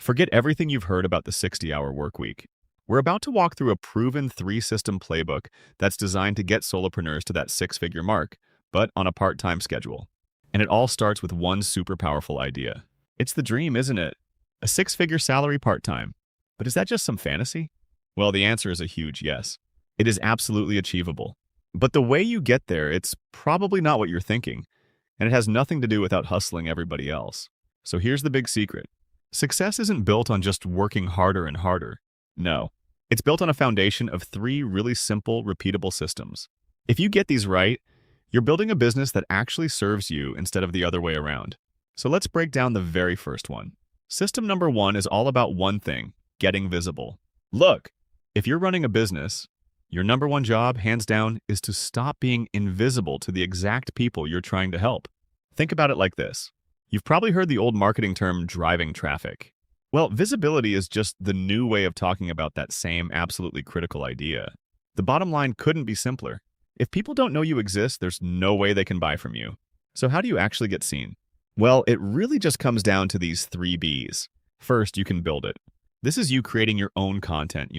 Forget everything you've heard about the 60-hour work week. We're about to walk through a proven three-system playbook that's designed to get solopreneurs to that six-figure mark, but on a part-time schedule. And it all starts with one super powerful idea. It's the dream, isn't it? A six-figure salary part-time. But is that just some fantasy? Well, the answer is a huge yes. It is absolutely achievable. But the way you get there, it's probably not what you're thinking, and it has nothing to do without hustling everybody else. So here's the big secret. Success isn't built on just working harder and harder. No, it's built on a foundation of three really simple, repeatable systems. If you get these right, you're building a business that actually serves you instead of the other way around. So let's break down the very first one. System number one is all about one thing: getting visible. Look, if you're running a business, your number one job, hands down, is to stop being invisible to the exact people you're trying to help. Think about it like this. You've probably heard the old marketing term driving traffic. Well, visibility is just the new way of talking about that same absolutely critical idea. The bottom line couldn't be simpler. If people don't know you exist, there's no way they can buy from you. So how do you actually get seen? Well, it really just comes down to these three B's. First, you can build it. This is you creating your own content,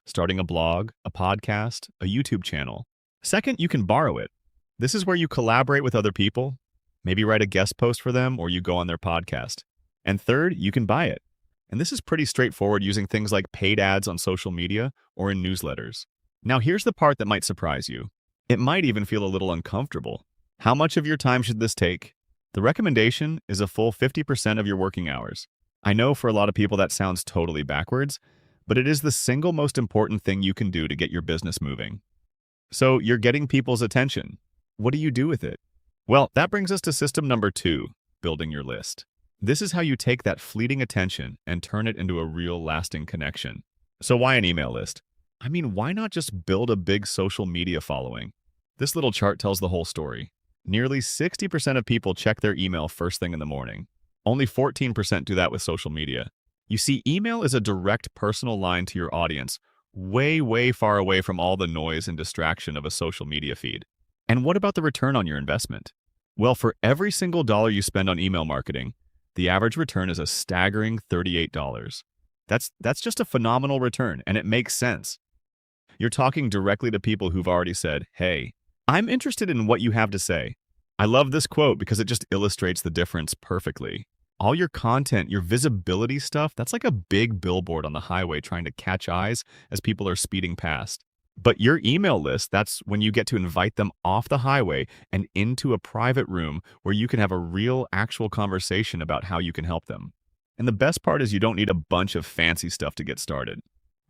starting a blog, a podcast, a YouTube channel. Second, you can borrow it. This is where you collaborate with other people, maybe write a guest post for them, or you go on their podcast. And third, you can buy it. And this is pretty straightforward using things like paid ads on social media or in newsletters. Now here's the part that might surprise you. It might even feel a little uncomfortable. How much of your time should this take? The recommendation is a full 50% of your working hours. I know for a lot of people that sounds totally backwards, but it is the single most important thing you can do to get your business moving. So you're getting people's attention. What do you do with it? Well, that brings us to system number two, building your list. This is how you take that fleeting attention and turn it into a real lasting connection. So why an email list? I mean, why not just build a big social media following? This little chart tells the whole story. Nearly 60% of people check their email first thing in the morning. Only 14% do that with social media. You see, email is a direct personal line to your audience, way, way far away from all the noise and distraction of a social media feed. And what about the return on your investment? Well, for every single dollar you spend on email marketing, the average return is a staggering $38. That's just a phenomenal return, and it makes sense. You're talking directly to people who've already said, "Hey, I'm interested in what you have to say." I love this quote because it just illustrates the difference perfectly. All your content, your visibility stuff, that's like a big billboard on the highway trying to catch eyes as people are speeding past. But your email list, that's when you get to invite them off the highway and into a private room where you can have a real, actual conversation about how you can help them. And the best part is you don't need a bunch of fancy stuff to get started.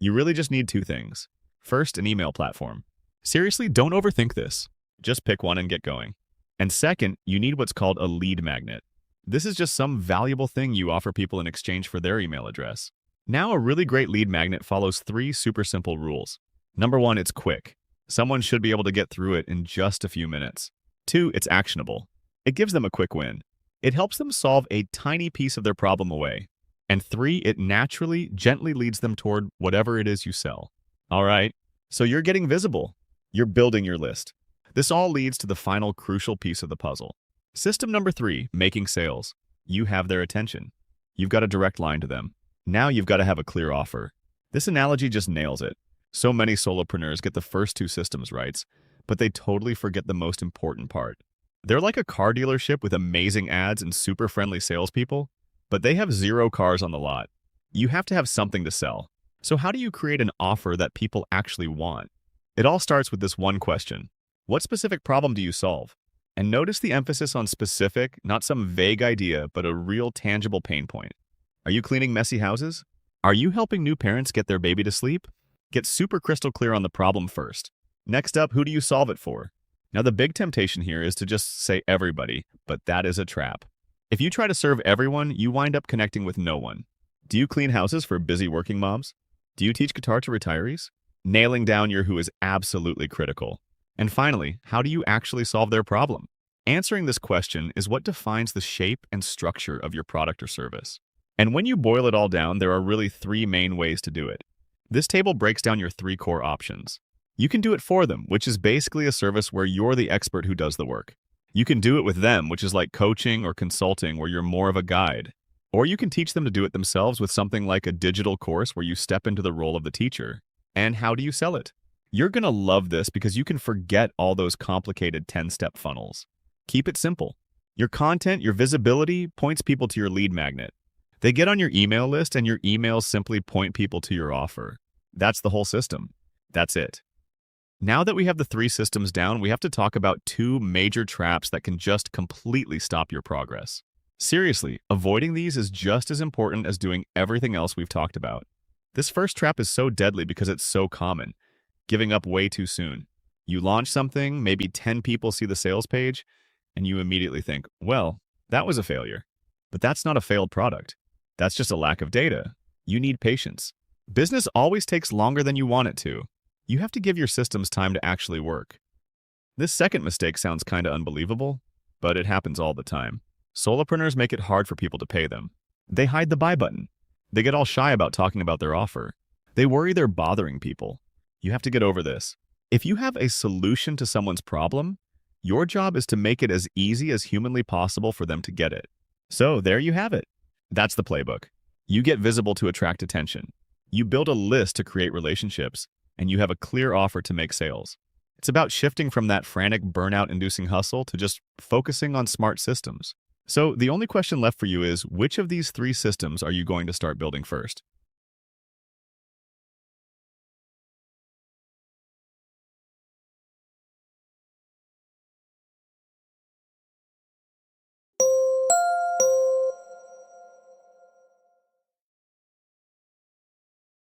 You really just need two things. First, an email platform. Seriously, don't overthink this. Just pick one and get going. And second, you need what's called a lead magnet. This is just some valuable thing you offer people in exchange for their email address. Now, a really great lead magnet follows three super simple rules. Number one, it's quick. Someone should be able to get through it in just a few minutes. Two, it's actionable. It gives them a quick win. It helps them solve a tiny piece of their problem away. And three, it naturally, gently leads them toward whatever it is you sell. All right, so you're getting visible. You're building your list. This all leads to the final crucial piece of the puzzle. System number three, making sales. You have their attention. You've got a direct line to them. Now you've got to have a clear offer. This analogy just nails it. So many solopreneurs get the first two systems right, but they totally forget the most important part. They're like a car dealership with amazing ads and super friendly salespeople, but they have zero cars on the lot. You have to have something to sell. So how do you create an offer that people actually want? It all starts with this one question. What specific problem do you solve? And notice the emphasis on specific, not some vague idea, but a real tangible pain point. Are you cleaning messy houses? Are you helping new parents get their baby to sleep? Get super crystal clear on the problem first. Next up, who do you solve it for? Now, the big temptation here is to just say everybody, but that is a trap. If you try to serve everyone, you wind up connecting with no one. Do you clean houses for busy working moms? Do you teach guitar to retirees? Nailing down your who is absolutely critical. And finally, how do you actually solve their problem? Answering this question is what defines the shape and structure of your product or service. And when you boil it all down, there are really three main ways to do it. This table breaks down your three core options. You can do it for them, which is basically a service where you're the expert who does the work. You can do it with them, which is like coaching or consulting where you're more of a guide. Or you can teach them to do it themselves with something like a digital course where you step into the role of the teacher. And how do you sell it? You're going to love this because you can forget all those complicated 10-step funnels. Keep it simple. Your content, your visibility points people to your lead magnet. They get on your email list and your emails simply point people to your offer. That's the whole system. That's it. Now that we have the 3 systems down, we have to talk about 2 major traps that can just completely stop your progress. Seriously, avoiding these is just as important as doing everything else we've talked about. This first trap is so deadly because it's so common. Giving up way too soon. You launch something, maybe 10 people see the sales page, and you immediately think, well, that was a failure. But that's not a failed product. That's just a lack of data. You need patience. Business always takes longer than you want it to. You have to give your systems time to actually work. This second mistake sounds kind of unbelievable, but it happens all the time. Solopreneurs make it hard for people to pay them. They hide the buy button. They get all shy about talking about their offer. They worry they're bothering people. You have to get over this. If you have a solution to someone's problem, your job is to make it as easy as humanly possible for them to get it. So there you have it. That's the playbook. You get visible to attract attention. You build a list to create relationships, and you have a clear offer to make sales. It's about shifting from that frantic, burnout-inducing hustle to just focusing on smart systems. So the only question left for you is, which of these 3 systems are you going to start building first?